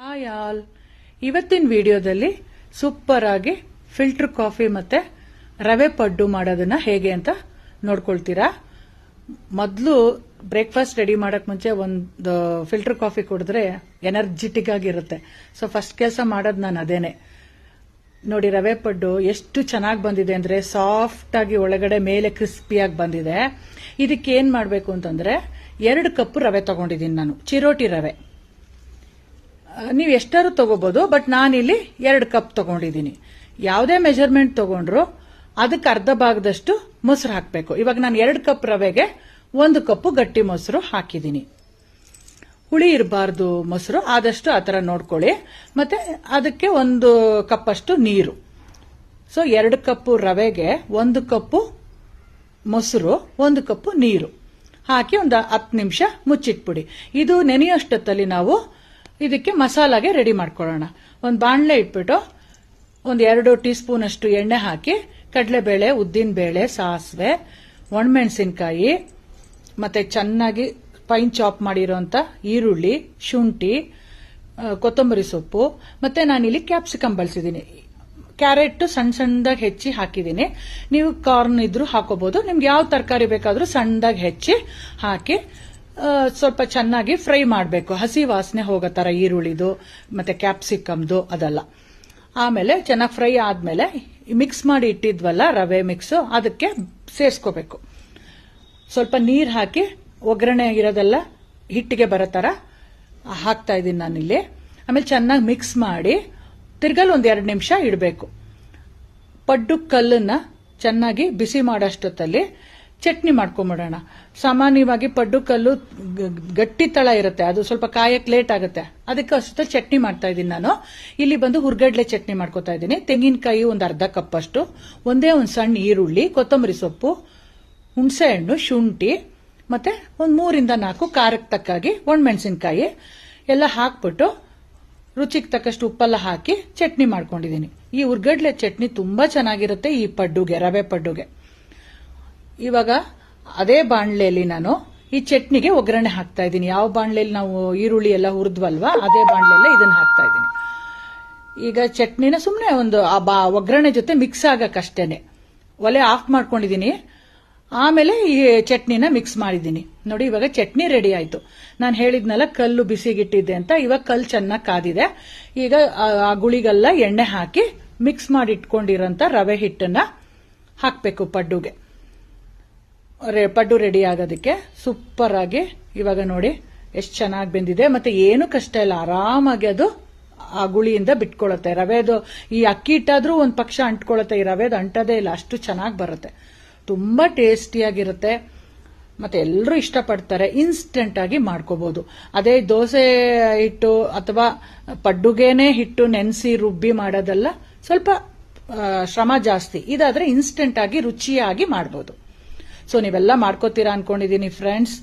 Hi all, ಇವತ್ತಿನ ವಿಡಿಯೋದಲ್ಲಿ super ಆಗಿ ಫಿಲ್ಟರ್ ಕಾಫಿ ಮತ್ತೆ ರವೆ ಪಡ್ಡು ಮಾಡೋದನ್ನ ಹೇಗೆ ಅಂತ ನೋಡ್ಕೊಳ್ತೀರಾ. ಮೊದಲು ಬ್ರೇಕ್ಫಾಸ್ಟ್ ರೆಡಿ ಮಾಡಕ್ ಮುಂಚೆ ಒಂದು ಫಿಲ್ಟರ್ ಕಾಫಿ ಕುಡಿದ್ರೆ ಎನರ್ಜೆಟಿಕ್ ಆಗಿರುತ್ತೆ. ಸೊ ಫಸ್ಟ್ ಕೆಲಸ ಮಾಡೋದು ನಾನು ಅದೇನೆ. ನೋಡಿ, ರವೆ ಪಡ್ಡು ಎಷ್ಟು ಚೆನ್ನಾಗಿ ಬಂದಿದೆ ಅಂದ್ರೆ ಸಾಫ್ಟ್ ಆಗಿ ಒಳಗಡೆ ಮೇಲೆ ಕ್ರಿಸ್ಪಿಯಾಗಿ ಬಂದಿದೆ. ಇದಕ್ಕೆ ಏನ್ ಮಾಡಬೇಕು ಅಂತಂದ್ರೆ 2 ಕಪ್ ರವೆ ತಗೊಂಡಿದ್ದೀನಿ ನಾನು, ಚಿರೋಟಿ ರವೆ. ನೀವು ಎಷ್ಟಾರು ತಗೋಬಹುದು, ಬಟ್ ನಾನಿಲ್ಲಿ 2 ಕಪ್ ತಗೊಂಡಿದ್ದೀನಿ. ಯಾವುದೇ ಮೆಜರ್ಮೆಂಟ್ ತಗೊಂಡ್ರು ಅದಕ್ಕೆ ಅರ್ಧ ಭಾಗದಷ್ಟು ಮೊಸರು ಹಾಕಬೇಕು. ಇವಾಗ ನಾನು 2 ಕಪ್ ರವೆಗೆ 1 ಕಪ್ ಗಟ್ಟಿ ಮೊಸರು ಹಾಕಿದ್ದೀನಿ. ಹುಳಿ ಇರಬಾರ್ದು ಮೊಸರು, ಆದಷ್ಟು ಆ ಥರ ನೋಡ್ಕೊಳ್ಳಿ. ಮತ್ತೆ ಅದಕ್ಕೆ 1 ಕಪ್ ಅಷ್ಟು ನೀರು. ಸೊ 2 ಕಪ್ ರವೆಗೆ 1 ಕಪ್ ಮೊಸರು, 1 ಕಪ್ ನೀರು ಹಾಕಿ ಒಂದು 10 ನಿಮಿಷ ಮುಚ್ಚಿಟ್ಬಿಡಿ. ಇದು ನೆನೆಯೋಷ್ಟೊತ್ತಲ್ಲಿ ನಾವು ಇದಕ್ಕೆ ಮಸಾಲಾಗೆ ರೆಡಿ ಮಾಡ್ಕೊಳ್ಳೋಣ. ಒಂದು ಬಾಣಲೆ ಇಟ್ಬಿಟ್ಟು 2 ಟೀ ಸ್ಪೂನ್ ಅಷ್ಟು ಎಣ್ಣೆ ಹಾಕಿ ಕಡಲೆಬೇಳೆ, ಉದ್ದಿನಬೇಳೆ, ಸಾಸಿವೆ, ಒಣಮೆಣಸಿನಕಾಯಿ, ಮತ್ತೆ ಚೆನ್ನಾಗಿ ಫೈನ್ ಚಾಪ್ ಮಾಡಿರೋಂಥ ಈರುಳ್ಳಿ, ಶುಂಠಿ, ಕೊತ್ತಂಬರಿ ಸೊಪ್ಪು, ಮತ್ತೆ ನಾನಿಲ್ಲಿ ಕ್ಯಾಪ್ಸಿಕಮ್ ಬಳಸಿದ್ದೀನಿ. ಕ್ಯಾರೆಟ್ ಸಣ್ಣ ಸಣ್ಣದಾಗಿ ಹೆಚ್ಚಿ ಹಾಕಿದ್ದೀನಿ. ನೀವು ಕಾರ್ನ್ ಇದ್ರೂ ಹಾಕೋಬಹುದು. ನಿಮ್ಗೆ ಯಾವ ತರಕಾರಿ ಬೇಕಾದ್ರೂ ಸಣ್ಣದಾಗಿ ಹೆಚ್ಚಿ ಹಾಕಿ ಸ್ವಲ್ಪ ಚೆನ್ನಾಗಿ ಫ್ರೈ ಮಾಡಬೇಕು. ಹಸಿ ವಾಸನೆ ಹೋಗೋ ತರ ಈರುಳ್ಳಿದು ಮತ್ತೆ ಕ್ಯಾಪ್ಸಿಕಮ್ದು ಅದೆಲ್ಲ. ಆಮೇಲೆ ಚೆನ್ನಾಗಿ ಫ್ರೈ ಆದ್ಮೇಲೆ ಮಿಕ್ಸ್ ಮಾಡಿ ಇಟ್ಟಿದ್ವಲ್ಲ ರವೆ ಮಿಕ್ಸ್, ಅದಕ್ಕೆ ಸೇರಿಸ್ಕೋಬೇಕು. ಸ್ವಲ್ಪ ನೀರು ಹಾಕಿ ಒಗ್ಗರಣೆ ಇರೋದೆಲ್ಲ ಹಿಟ್ಟಿಗೆ ಬರೋ ತರ ಹಾಕ್ತಾ ಇದ್ದೀನಿ ನಾನಿಲ್ಲಿ. ಆಮೇಲೆ ಚೆನ್ನಾಗಿ ಮಿಕ್ಸ್ ಮಾಡಿ ತಿರ್ಗಲ್ 2 ನಿಮಿಷ ಇಡಬೇಕು. ಪಡ್ಡು ಕಲ್ಲನ್ನ ಚೆನ್ನಾಗಿ ಬಿಸಿ ಮಾಡೋಷ್ಟೊತ್ತಲ್ಲಿ ಚಟ್ನಿ ಮಾಡ್ಕೊಂಬಿಡೋಣ. ಸಾಮಾನ್ಯವಾಗಿ ಪಡ್ಡು ಕಲ್ಲು ಗಟ್ಟಿ ತಳ ಇರುತ್ತೆ, ಅದು ಸ್ವಲ್ಪ ಕಾಯಕ್ಕೆ ಲೇಟ್ ಆಗುತ್ತೆ. ಅದಕ್ಕೆ ಅಷ್ಟು ಚಟ್ನಿ ಮಾಡ್ತಾ ಇದ್ದೀನಿ ನಾನು. ಇಲ್ಲಿ ಬಂದು ಹುರ್ಗಡ್ಲೆ ಚಟ್ನಿ ಮಾಡ್ಕೊತಾ ಇದ್ದೀನಿ. ತೆಂಗಿನಕಾಯಿ ಒಂದು ಅರ್ಧ ಕಪ್ ಅಷ್ಟು, ಒಂದೇ ಒಂದು ಸಣ್ಣ ಈರುಳ್ಳಿ, ಕೊತ್ತಂಬರಿ ಸೊಪ್ಪು, ಹುಣಸೆ ಹಣ್ಣು, ಶುಂಠಿ, ಮತ್ತೆ ಒಂದು 3 ಇಂದ 4 ಖಾರಕ್ಕೆ ತಕ್ಕಾಗಿ ಒಣಮೆಣಸಿನಕಾಯಿ ಎಲ್ಲ ಹಾಕ್ಬಿಟ್ಟು ರುಚಿಗೆ ತಕ್ಕಷ್ಟು ಉಪ್ಪೆಲ್ಲ ಹಾಕಿ ಚಟ್ನಿ ಮಾಡ್ಕೊಂಡಿದ್ದೀನಿ. ಈ ಹುರ್ಗಡ್ಲೆ ಚಟ್ನಿ ತುಂಬಾ ಚೆನ್ನಾಗಿರುತ್ತೆ ಈ ಪಡ್ಡುಗೆ, ರವೆ ಪಡ್ಡುಗೆ. ಇವಾಗ ಅದೇ ಬಾಣಲೆಯಲ್ಲಿ ನಾನು ಈ ಚಟ್ನಿಗೆ ಒಗ್ಗರಣೆ ಹಾಕ್ತಾ ಇದ್ದೀನಿ. ಯಾವ ಬಾಣಲೆಯಲ್ಲಿ ನಾವು ಈರುಳ್ಳಿ ಎಲ್ಲ ಹುರಿದ್ವಲ್ವಾ, ಅದೇ ಬಾಣಲೆಲ್ಲ ಇದನ್ನ ಹಾಕ್ತಾ ಇದ್ದೀನಿ. ಈಗ ಚಟ್ನಿನ ಸುಮ್ಮನೆ ಒಂದು ಒಗ್ಗರಣೆ ಜೊತೆ ಮಿಕ್ಸ್ ಆಗಕ್ಕಷ್ಟೇನೆ. ಒಲೆ ಆಫ್ ಮಾಡ್ಕೊಂಡಿದ್ದೀನಿ. ಆಮೇಲೆ ಈ ಚಟ್ನಿನ ಮಿಕ್ಸ್ ಮಾಡಿದ್ದೀನಿ. ನೋಡಿ, ಇವಾಗ ಚಟ್ನಿ ರೆಡಿ ಆಯ್ತು. ನಾನು ಹೇಳಿದ್ನಲ್ಲ ಕಲ್ಲು ಬಿಸಿಗಿಟ್ಟಿದ್ದೆ ಅಂತ. ಇವಾಗ ಕಲ್ಲು ಚೆನ್ನಾಗಿ ಕಾದಿದೆ. ಈಗ ಆ ಗುಳಿಗೆಲ್ಲ ಎಣ್ಣೆ ಹಾಕಿ ಮಿಕ್ಸ್ ಮಾಡಿ ಇಟ್ಕೊಂಡಿರೋಂಥ ರವೆ ಹಿಟ್ಟನ್ನ ಹಾಕ್ಬೇಕು ಪಡ್ಡುಗೆ. ಪಡ್ಡು ರೆಡಿ ಆಗೋದಕ್ಕೆ ಸೂಪರ್ ಆಗಿ ಇವಾಗ ನೋಡಿ ಎಷ್ಟು ಚೆನ್ನಾಗಿ ಬೆಂದಿದೆ. ಮತ್ತೆ ಏನು ಕಷ್ಟ ಇಲ್ಲ, ಆರಾಮಾಗಿ ಅದು ಆ ಗುಳಿಯಿಂದ ಬಿಟ್ಕೊಳ್ಳುತ್ತೆ. ರವೆದು ಈ ಅಕ್ಕಿ ಹಿಟ್ಟಾದ್ರೂ ಒಂದು ಪಕ್ಷ ಅಂಟ್ಕೊಳ್ಳುತ್ತೆ, ಈ ರವೆದು ಅಂಟದೇ ಇಲ್ಲ, ಅಷ್ಟು ಚೆನ್ನಾಗಿ ಬರುತ್ತೆ. ತುಂಬಾ ಟೇಸ್ಟಿಯಾಗಿರುತ್ತೆ. ಮತ್ತೆ ಎಲ್ಲರೂ ಇಷ್ಟಪಡ್ತಾರೆ. ಇನ್ಸ್ಟೆಂಟ್ ಆಗಿ ಮಾಡ್ಕೋಬಹುದು. ಅದೇ ದೋಸೆ ಹಿಟ್ಟು ಅಥವಾ ಪಡ್ಡುಗೇನೆ ಹಿಟ್ಟು ನೆನೆಸಿ ರುಬ್ಬಿ ಮಾಡೋದಲ್ಲ, ಸ್ವಲ್ಪ ಶ್ರಮ ಜಾಸ್ತಿ. ಇದಾದ್ರೆ ಇನ್ಸ್ಟೆಂಟ್ ಆಗಿ ರುಚಿಯಾಗಿ ಮಾಡಬಹುದು. ಸೊ ನೀವೆಲ್ಲ ಮಾಡ್ಕೋತೀರಾ ಅನ್ಕೊಂಡಿದೀನಿ ಫ್ರೆಂಡ್ಸ್.